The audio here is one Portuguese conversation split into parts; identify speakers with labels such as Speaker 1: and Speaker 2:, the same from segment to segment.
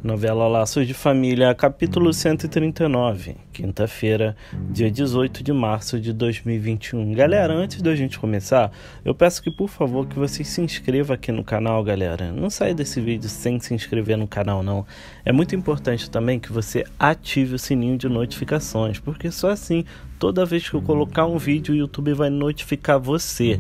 Speaker 1: Novela Laços de Família, capítulo 139, quinta-feira, dia 18 de março de 2021. Galera, antes da gente começar, eu peço que, por favor, que vocês se inscrevam aqui no canal, galera. Não saia desse vídeo sem se inscrever no canal, não. É muito importante também que você ative o sininho de notificações, porque só assim, toda vez que eu colocar um vídeo, o YouTube vai notificar você.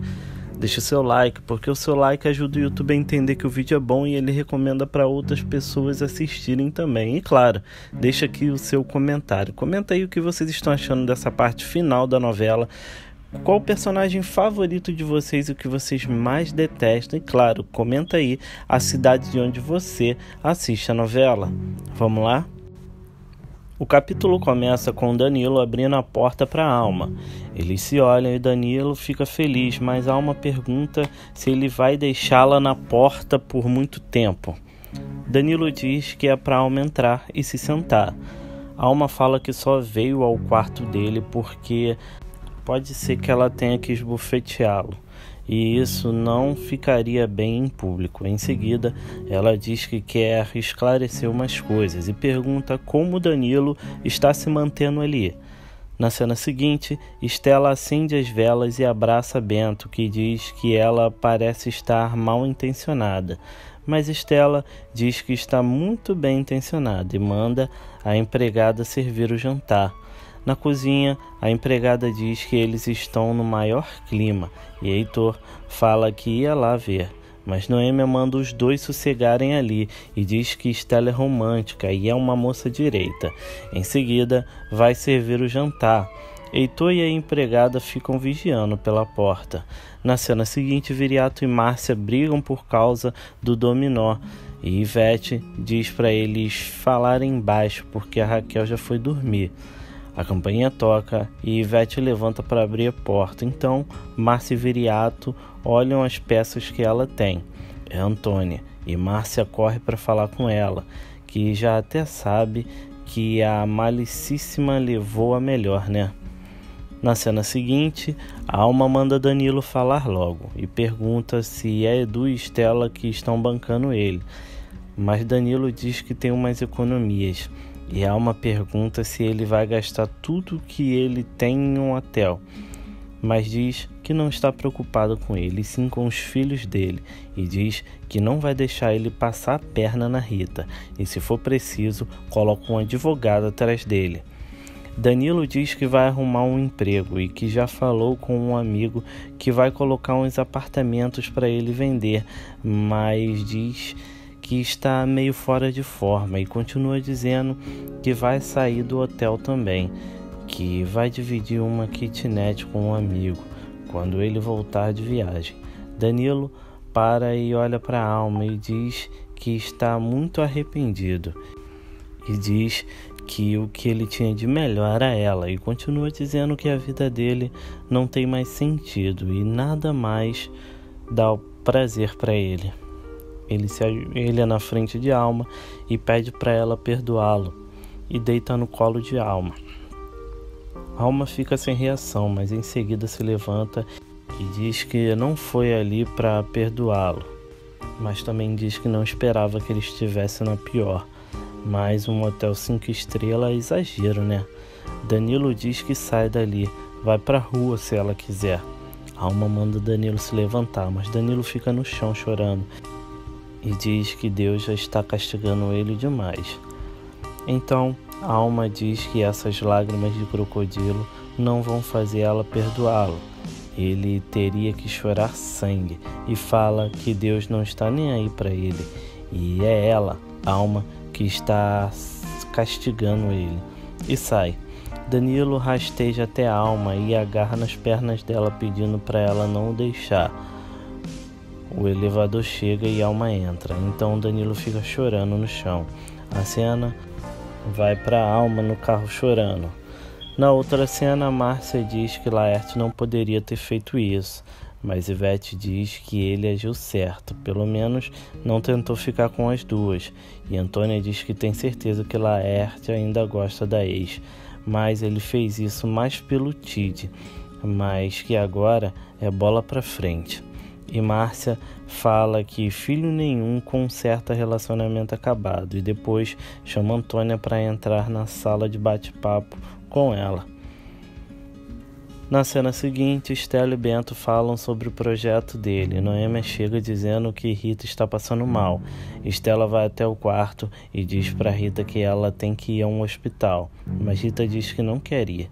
Speaker 1: Deixe seu like, porque o seu like ajuda o YouTube a entender que o vídeo é bom e ele recomenda para outras pessoas assistirem também. E claro, deixa aqui o seu comentário. Comenta aí o que vocês estão achando dessa parte final da novela. Qual o personagem favorito de vocês e o que vocês mais detestam? E claro, comenta aí a cidade de onde você assiste a novela. Vamos lá? O capítulo começa com Danilo abrindo a porta para Alma. Eles se olham e Danilo fica feliz, mas Alma pergunta se ele vai deixá-la na porta por muito tempo. Danilo diz que é para Alma entrar e se sentar. Alma fala que só veio ao quarto dele porque pode ser que ela tenha que esbofeteá-lo, e isso não ficaria bem em público. Em seguida, ela diz que quer esclarecer umas coisas e pergunta como Danilo está se mantendo ali. Na cena seguinte, Estela acende as velas e abraça Bento, que diz que ela parece estar mal intencionada. Mas Estela diz que está muito bem intencionada e manda a empregada servir o jantar. Na cozinha, a empregada diz que eles estão no maior clima e Heitor fala que ia lá ver. Mas Noêmia manda os dois sossegarem ali e diz que Estela é romântica e é uma moça direita. Em seguida, vai servir o jantar. Heitor e a empregada ficam vigiando pela porta. Na cena seguinte, Viriato e Márcia brigam por causa do dominó. E Ivete diz para eles falarem baixo porque a Raquel já foi dormir. A campainha toca e Ivete levanta para abrir a porta. Então, Márcia e Viriato olham as peças que ela tem. É Antônia. E Márcia corre para falar com ela, que já até sabe que a Malicíssima levou a melhor, né? Na cena seguinte, a Alma manda Danilo falar logo e pergunta se é Edu e Estela que estão bancando ele. Mas Danilo diz que tem umas economias. E a Alma pergunta se ele vai gastar tudo que ele tem em um hotel, mas diz que não está preocupado com ele, sim com os filhos dele, e diz que não vai deixar ele passar a perna na Rita, e se for preciso, coloca um advogado atrás dele. Danilo diz que vai arrumar um emprego e que já falou com um amigo que vai colocar uns apartamentos para ele vender, mas diz que está meio fora de forma e continua dizendo que vai sair do hotel também, que vai dividir uma kitnet com um amigo quando ele voltar de viagem. Danilo para e olha para a Alma e diz que está muito arrependido e diz que o que ele tinha de melhor era ela, e continua dizendo que a vida dele não tem mais sentido e nada mais dá o prazer para ele. Ele se ajoelha na frente de Alma e pede para ela perdoá-lo e deita no colo de Alma. Alma fica sem reação, mas em seguida se levanta e diz que não foi ali para perdoá-lo, mas também diz que não esperava que ele estivesse na pior. Mas um hotel 5 estrelas é exagero, né? Danilo diz que sai dali, vai para a rua se ela quiser. Alma manda Danilo se levantar, mas Danilo fica no chão chorando e diz que Deus já está castigando ele demais. Então, a Alma diz que essas lágrimas de crocodilo não vão fazer ela perdoá-lo. Ele teria que chorar sangue e fala que Deus não está nem aí para ele. E é ela, Alma, que está castigando ele. E sai. Danilo rasteja até a Alma e agarra nas pernas dela pedindo para ela não o deixar. O elevador chega e Alma entra, então Danilo fica chorando no chão. A cena vai para Alma no carro chorando. Na outra cena, Márcia diz que Laerte não poderia ter feito isso, mas Ivete diz que ele agiu certo, pelo menos não tentou ficar com as duas. E Antônia diz que tem certeza que Laerte ainda gosta da ex, mas ele fez isso mais pelo Tide, mas que agora é bola para frente. E Márcia fala que filho nenhum conserta relacionamento acabado e depois chama Antônia para entrar na sala de bate-papo com ela. Na cena seguinte, Estela e Bento falam sobre o projeto dele. Noêmia chega dizendo que Rita está passando mal. Estela vai até o quarto e diz para Rita que ela tem que ir a um hospital, mas Rita diz que não quer ir.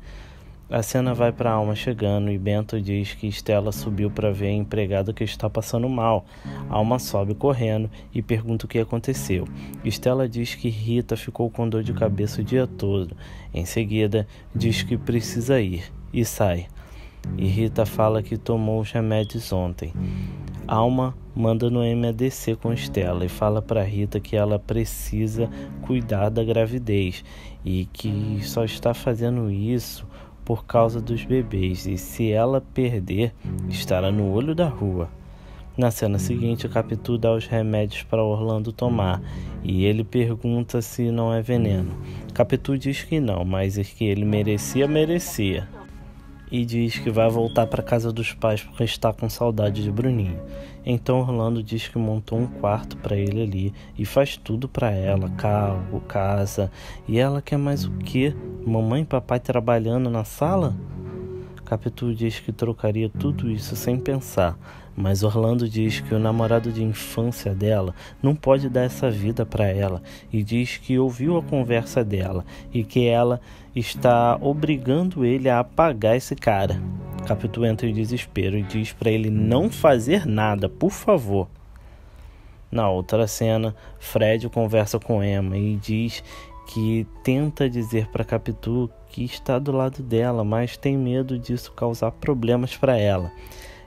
Speaker 1: A cena vai para Alma chegando e Bento diz que Estela subiu para ver a empregada que está passando mal. Alma sobe correndo e pergunta o que aconteceu. Estela diz que Rita ficou com dor de cabeça o dia todo. Em seguida, diz que precisa ir e sai. E Rita fala que tomou os remédios ontem. Alma manda Noêmia descer com Estela e fala para Rita que ela precisa cuidar da gravidez e que só está fazendo isso por causa dos bebês, e se ela perder, estará no olho da rua. Na cena seguinte, Capitu dá os remédios para Orlando tomar, e ele pergunta se não é veneno. Capitu diz que não, mas que ele merecia. E diz que vai voltar para casa dos pais porque está com saudade de Bruninho. Então Orlando diz que montou um quarto para ele ali e faz tudo para ela, carro, casa. E ela quer mais o quê? Mamãe e papai trabalhando na sala? Capitu diz que trocaria tudo isso sem pensar, mas Orlando diz que o namorado de infância dela não pode dar essa vida para ela e diz que ouviu a conversa dela e que ela está obrigando ele a apagar esse cara. Capitu entra em desespero e diz para ele não fazer nada, por favor. Na outra cena, Fred conversa com Emma e diz que tenta dizer para Capitu que está do lado dela, mas tem medo disso causar problemas para ela.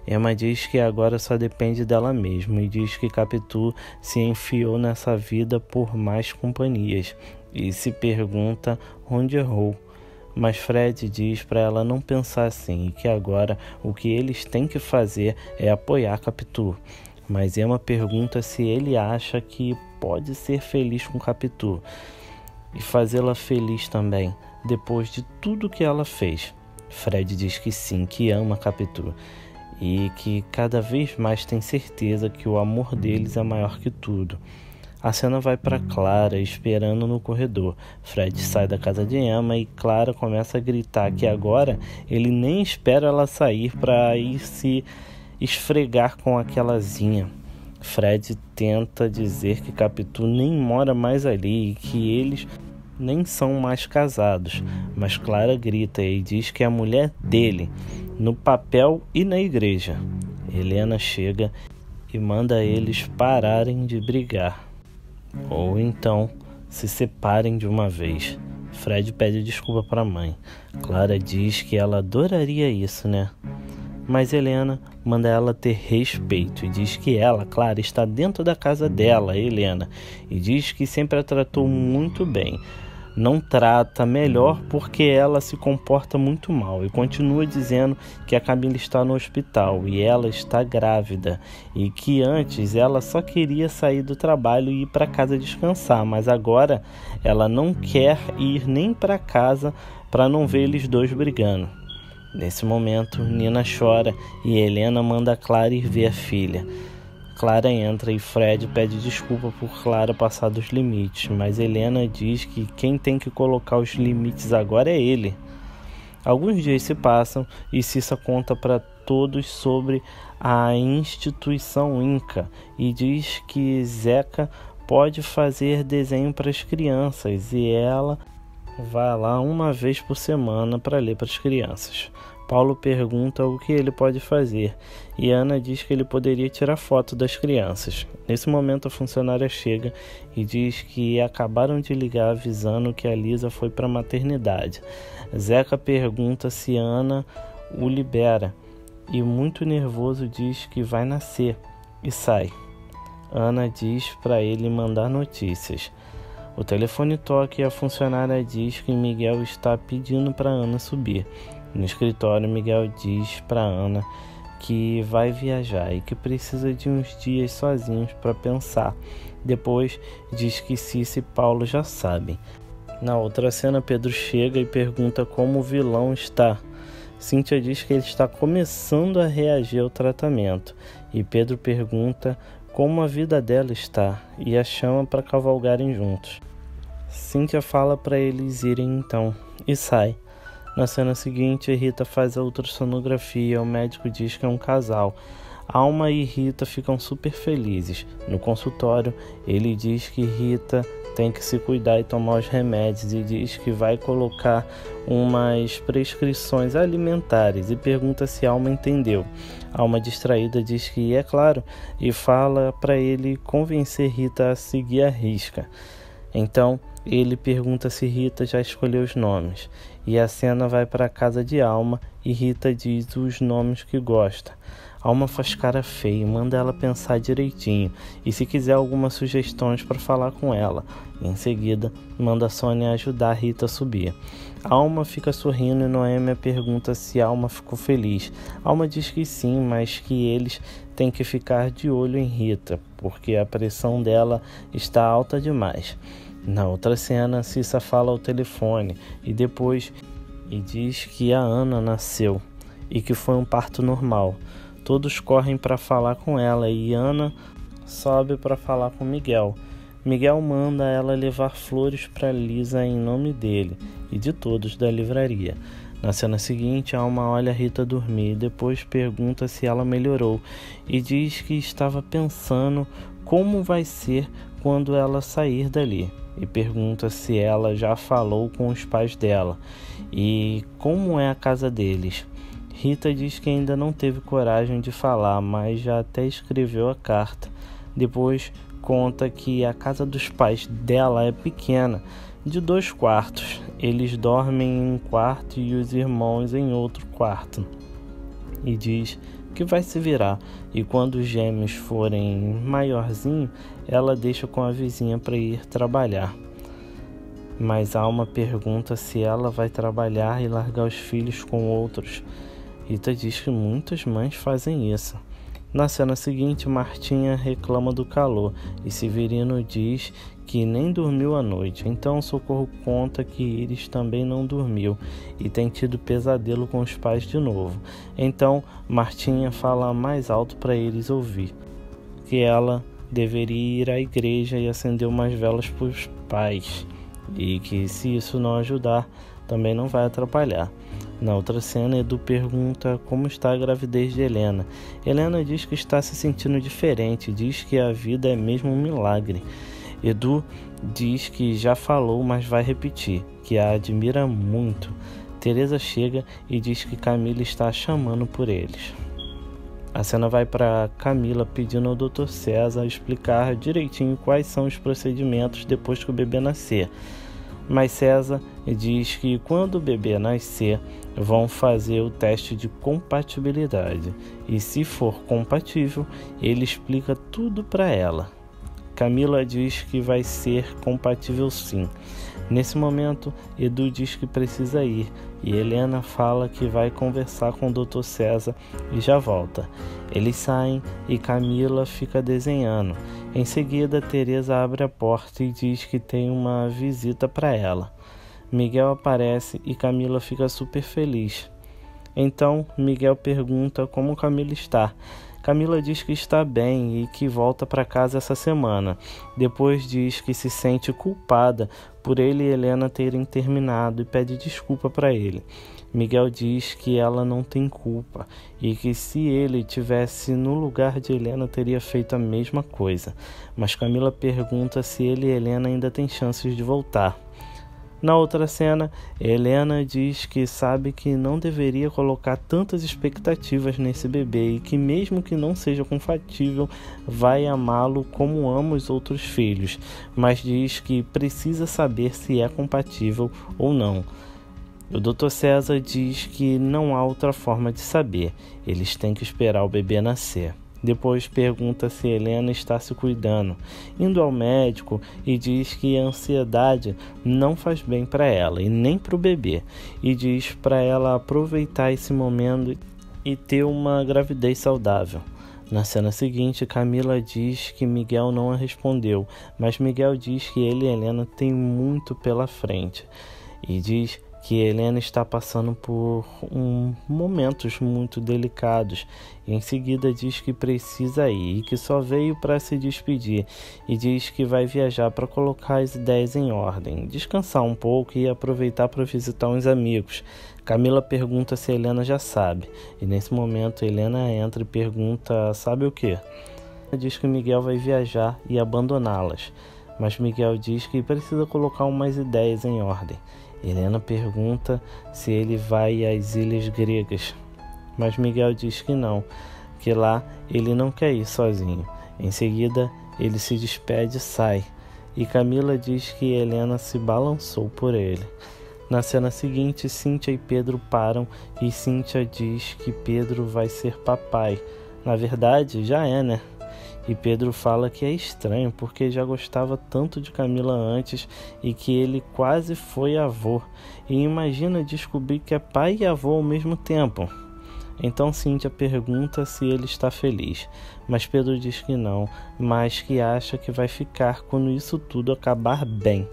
Speaker 1: Emma diz que agora só depende dela mesma e diz que Capitu se enfiou nessa vida por mais companhias e se pergunta onde errou. Mas Fred diz para ela não pensar assim e que agora o que eles têm que fazer é apoiar Capitu. Mas Emma pergunta se ele acha que pode ser feliz com Capitu e fazê-la feliz também, depois de tudo que ela fez. Fred diz que sim, que ama Capitu e que cada vez mais tem certeza que o amor deles é maior que tudo. A cena vai para Clara esperando no corredor. Fred sai da casa de Emma e Clara começa a gritar que agora ele nem espera ela sair para ir se esfregar com aquela Zinha. Fred tenta dizer que Capitu nem mora mais ali e que eles nem são mais casados, mas Clara grita e diz que é a mulher dele, no papel e na igreja. Helena chega e manda eles pararem de brigar, ou então se separem de uma vez. Fred pede desculpa para a mãe. Clara diz que ela adoraria isso, né? Mas Helena manda ela ter respeito e diz que ela, Clara, está dentro da casa dela, Helena, e diz que sempre a tratou muito bem. Não trata melhor porque ela se comporta muito mal e continua dizendo que a Camila está no hospital e ela está grávida e que antes ela só queria sair do trabalho e ir para casa descansar, mas agora ela não quer ir nem para casa para não ver eles dois brigando. Nesse momento, Nina chora e Helena manda Clara ir ver a filha. Clara entra e Fred pede desculpa por Clara passar dos limites, mas Helena diz que quem tem que colocar os limites agora é ele. Alguns dias se passam e Cissa conta para todos sobre a instituição Inca e diz que Zeca pode fazer desenho para as crianças e ela vai lá uma vez por semana para ler para as crianças. Paulo pergunta o que ele pode fazer e Ana diz que ele poderia tirar foto das crianças. Nesse momento a funcionária chega e diz que acabaram de ligar avisando que a Lisa foi para a maternidade. Zeca pergunta se Ana o libera e muito nervoso diz que vai nascer e sai. Ana diz para ele mandar notícias. O telefone toca e a funcionária diz que Miguel está pedindo para Ana subir. No escritório, Miguel diz para Ana que vai viajar e que precisa de uns dias sozinhos para pensar. Depois diz que Cissa e Paulo já sabem. Na outra cena, Pedro chega e pergunta como o vilão está. Cíntia diz que ele está começando a reagir ao tratamento e Pedro pergunta como a vida dela está e a chama para cavalgarem juntos. Cíntia fala para eles irem então e sai. Na cena seguinte, Rita faz a ultrassonografia e o médico diz que é um casal. Alma e Rita ficam super felizes. No consultório, ele diz que Rita tem que se cuidar e tomar os remédios e diz que vai colocar umas prescrições alimentares e pergunta se Alma entendeu. Alma distraída diz que é claro e fala para ele convencer Rita a seguir a risca. Então ele pergunta se Rita já escolheu os nomes e a cena vai para a casa de Alma e Rita diz os nomes que gosta. Alma faz cara feia e manda ela pensar direitinho e se quiser algumas sugestões para falar com ela. Em seguida, manda Sônia ajudar Rita a subir. Alma fica sorrindo e Noêmia pergunta se Alma ficou feliz. Alma diz que sim, mas que eles têm que ficar de olho em Rita, porque a pressão dela está alta demais. Na outra cena, Cissa fala ao telefone e depois diz que a Ana nasceu e que foi um parto normal. Todos correm para falar com ela e Ana sobe para falar com Miguel. Miguel manda ela levar flores para Lisa em nome dele e de todos da livraria. Na cena seguinte, Alma olha Rita dormir e depois pergunta se ela melhorou e diz que estava pensando como vai ser quando ela sair dali. E pergunta se ela já falou com os pais dela e como é a casa deles. Rita diz que ainda não teve coragem de falar, mas já até escreveu a carta. Depois conta que a casa dos pais dela é pequena, de 2 quartos. Eles dormem em um quarto e os irmãos em outro quarto. E diz que vai se virar. E quando os gêmeos forem maiorzinhos, ela deixa com a vizinha para ir trabalhar. Mas Alma pergunta se ela vai trabalhar e largar os filhos com outros. Rita diz que muitas mães fazem isso. Na cena seguinte, Martinha reclama do calor e Severino diz que nem dormiu à noite. Então Socorro conta que Iris também não dormiu e tem tido pesadelo com os pais de novo. Então Martinha fala mais alto para eles ouvir que ela deveria ir à igreja e acender umas velas para os pais e que se isso não ajudar, também não vai atrapalhar. Na outra cena, Edu pergunta como está a gravidez de Helena. Helena diz que está se sentindo diferente, diz que a vida é mesmo um milagre. Edu diz que já falou, mas vai repetir, que a admira muito. Teresa chega e diz que Camila está chamando por eles. A cena vai para Camila pedindo ao Dr. César explicar direitinho quais são os procedimentos depois que o bebê nascer. Mas César diz que quando o bebê nascer, vão fazer o teste de compatibilidade. E se for compatível, ele explica tudo para ela. Camila diz que vai ser compatível sim. Nesse momento, Edu diz que precisa ir e Helena fala que vai conversar com o Dr. César e já volta. Eles saem e Camila fica desenhando. Em seguida, Teresa abre a porta e diz que tem uma visita para ela. Miguel aparece e Camila fica super feliz. Então, Miguel pergunta como Camila está. Camila diz que está bem e que volta para casa essa semana. Depois diz que se sente culpada por ele e Helena terem terminado e pede desculpa para ele. Miguel diz que ela não tem culpa e que se ele tivesse no lugar de Helena teria feito a mesma coisa. Mas Camila pergunta se ele e Helena ainda têm chances de voltar. Na outra cena, Helena diz que sabe que não deveria colocar tantas expectativas nesse bebê e que mesmo que não seja compatível, vai amá-lo como ama os outros filhos, mas diz que precisa saber se é compatível ou não. O Dr. César diz que não há outra forma de saber, eles têm que esperar o bebê nascer. Depois pergunta se Helena está se cuidando, indo ao médico e diz que a ansiedade não faz bem para ela e nem para o bebê. E diz para ela aproveitar esse momento e ter uma gravidez saudável. Na cena seguinte, Camila diz que Miguel não a respondeu, mas Miguel diz que ele e Helena têm muito pela frente. E diz que Helena está passando por momentos muito delicados. Em seguida diz que precisa ir e que só veio para se despedir, e diz que vai viajar para colocar as ideias em ordem, descansar um pouco e aproveitar para visitar uns amigos. Camila pergunta se Helena já sabe, e nesse momento Helena entra e pergunta: sabe o quê? Diz que Miguel vai viajar e abandoná-las, mas Miguel diz que precisa colocar umas ideias em ordem. Helena pergunta se ele vai às ilhas gregas, mas Miguel diz que não, que lá ele não quer ir sozinho. Em seguida, ele se despede e sai, e Camila diz que Helena se balançou por ele. Na cena seguinte, Cíntia e Pedro param e Cíntia diz que Pedro vai ser papai. Na verdade, já é, né? E Pedro fala que é estranho porque já gostava tanto de Camila antes e que ele quase foi avô. E imagina descobrir que é pai e avô ao mesmo tempo. Então Cíntia pergunta se ele está feliz, mas Pedro diz que não, mas que acha que vai ficar quando isso tudo acabar bem.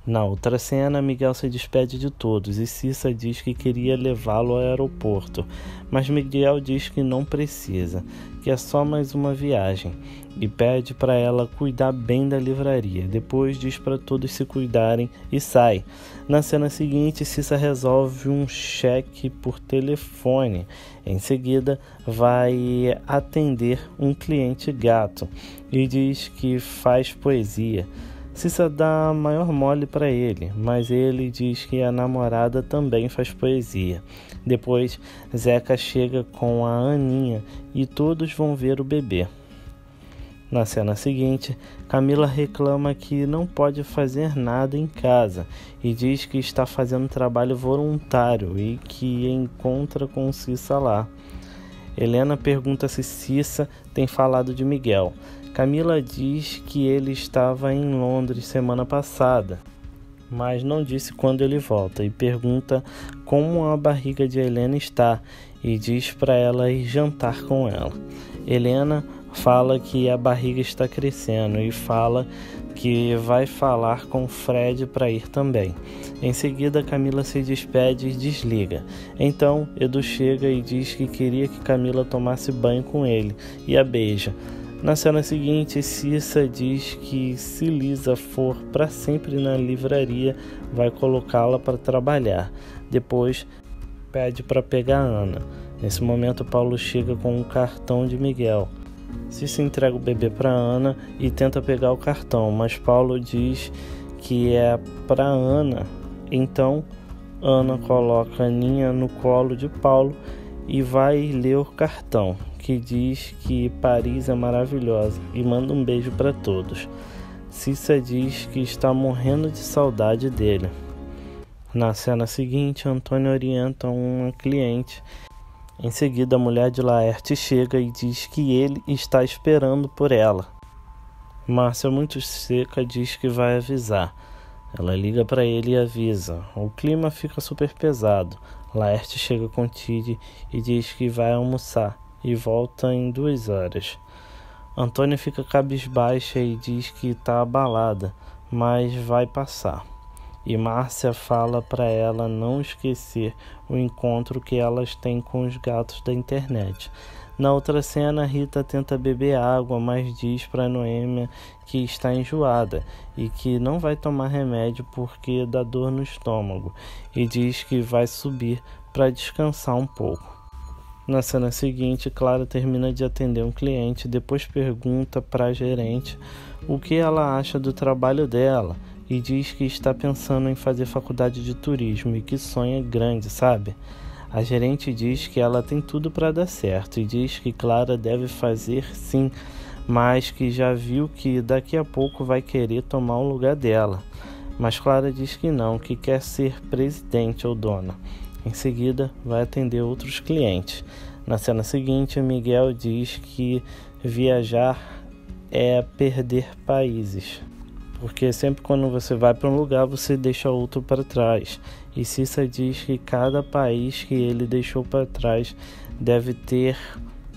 Speaker 1: Na outra cena, Miguel se despede de todos e Cissa diz que queria levá-lo ao aeroporto, mas Miguel diz que não precisa, que é só mais uma viagem, e pede para ela cuidar bem da livraria. Depois diz para todos se cuidarem e sai. Na cena seguinte, Cissa resolve um cheque por telefone. Em seguida, vai atender um cliente gato e diz que faz poesia. Cissa dá a maior mole para ele, mas ele diz que a namorada também faz poesia. Depois, Zeca chega com a Aninha e todos vão ver o bebê. Na cena seguinte, Camila reclama que não pode fazer nada em casa e diz que está fazendo trabalho voluntário e que encontra com Cissa lá. Helena pergunta se Cissa tem falado de Miguel. Camila diz que ele estava em Londres semana passada, mas não disse quando ele volta, e pergunta como a barriga de Helena está e diz para ela ir jantar com ela. Helena fala que a barriga está crescendo e fala que vai falar com Fred para ir também. Em seguida, Camila se despede e desliga. Então, Edu chega e diz que queria que Camila tomasse banho com ele e a beija. Na cena seguinte, Cissa diz que se Lisa for para sempre na livraria, vai colocá-la para trabalhar. Depois, pede para pegar Ana. Nesse momento, Paulo chega com um cartão de Miguel. Cissa entrega o bebê para Ana e tenta pegar o cartão, mas Paulo diz que é para Ana. Então, Ana coloca a Aninha no colo de Paulo e vai ler o cartão, que diz que Paris é maravilhosa e manda um beijo para todos. Cissa diz que está morrendo de saudade dele. Na cena seguinte, Antônio orienta uma cliente. Em seguida, a mulher de Laerte chega e diz que ele está esperando por ela. Márcia, muito seca, diz que vai avisar. Ela liga para ele e avisa. O clima fica super pesado. Laerte chega com Tide e diz que vai almoçar e volta em 2 horas. Antônia fica cabisbaixa e diz que está abalada, mas vai passar. E Márcia fala para ela não esquecer o encontro que elas têm com os gatos da internet. Na outra cena, Rita tenta beber água, mas diz para Noêmia que está enjoada e que não vai tomar remédio porque dá dor no estômago, e diz que vai subir para descansar um pouco. Na cena seguinte, Clara termina de atender um cliente e depois pergunta para a gerente o que ela acha do trabalho dela e diz que está pensando em fazer faculdade de turismo e que sonha grande, sabe? A gerente diz que ela tem tudo para dar certo e diz que Clara deve fazer sim, mas que já viu que daqui a pouco vai querer tomar o lugar dela. Mas Clara diz que não, que quer ser presidente ou dona. Em seguida, vai atender outros clientes. Na cena seguinte, Miguel diz que viajar é perder países, porque sempre quando você vai para um lugar, você deixa outro para trás. E Cissa diz que cada país que ele deixou para trás deve ter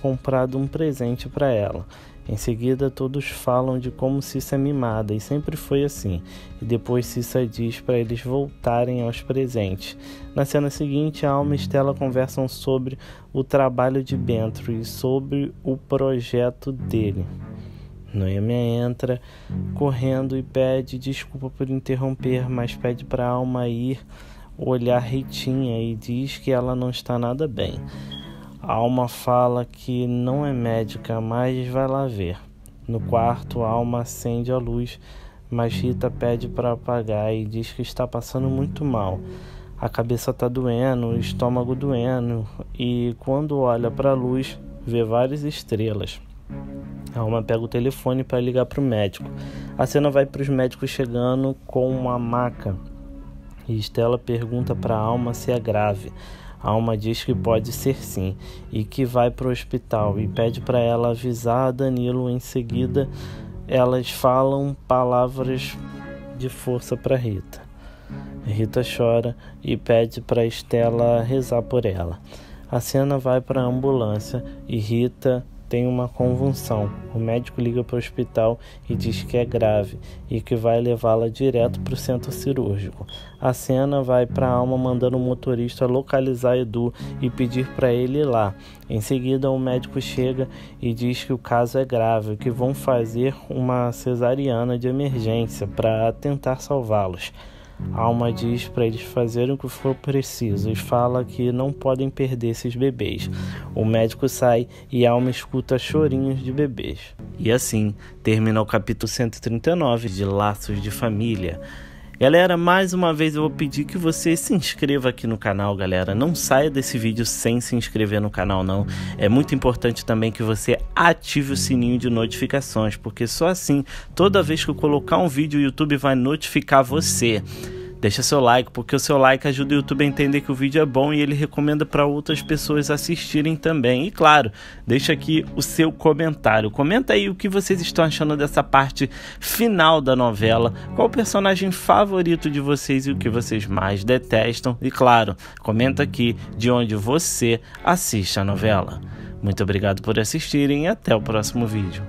Speaker 1: comprado um presente para ela. Em seguida, todos falam de como Cissa é mimada, e sempre foi assim. E depois Cissa diz para eles voltarem aos presentes. Na cena seguinte, a Alma e Stella conversam sobre o trabalho de Bentro e sobre o projeto dele. Noêmia entra correndo e pede desculpa por interromper, mas pede para a Alma ir olhar Ritinha e diz que ela não está nada bem. A Alma fala que não é médica, mas vai lá ver. No quarto, a Alma acende a luz, mas Rita pede para apagar e diz que está passando muito mal. A cabeça está doendo, o estômago doendo, e quando olha para a luz, vê várias estrelas. A Alma pega o telefone para ligar para o médico. A cena vai para os médicos chegando com uma maca, e Stella pergunta para a Alma se é grave. A Alma diz que pode ser sim, e que vai para o hospital, e pede para ela avisar a Danilo. Em seguida, elas falam palavras de força para Rita. Rita chora e pede para Stella rezar por ela. A cena vai para a ambulância e Rita tem uma convulsão. O médico liga para o hospital e diz que é grave e que vai levá-la direto para o centro cirúrgico. A cena vai para a Alma mandando o motorista localizar Edu e pedir para ele ir lá. Em seguida, o médico chega e diz que o caso é grave, que vão fazer uma cesariana de emergência para tentar salvá-los. A Alma diz para eles fazerem o que for preciso e fala que não podem perder esses bebês. O médico sai e a Alma escuta chorinhos de bebês. E assim termina o capítulo 139 de Laços de Família. Galera, mais uma vez eu vou pedir que você se inscreva aqui no canal, galera. Não saia desse vídeo sem se inscrever no canal, não. É muito importante também que você ative o sininho de notificações, porque só assim, toda vez que eu colocar um vídeo, o YouTube vai notificar você. Deixa seu like, porque o seu like ajuda o YouTube a entender que o vídeo é bom e ele recomenda para outras pessoas assistirem também. E claro, deixa aqui o seu comentário. Comenta aí o que vocês estão achando dessa parte final da novela. Qual o personagem favorito de vocês e o que vocês mais detestam. E claro, comenta aqui de onde você assiste a novela. Muito obrigado por assistirem e até o próximo vídeo.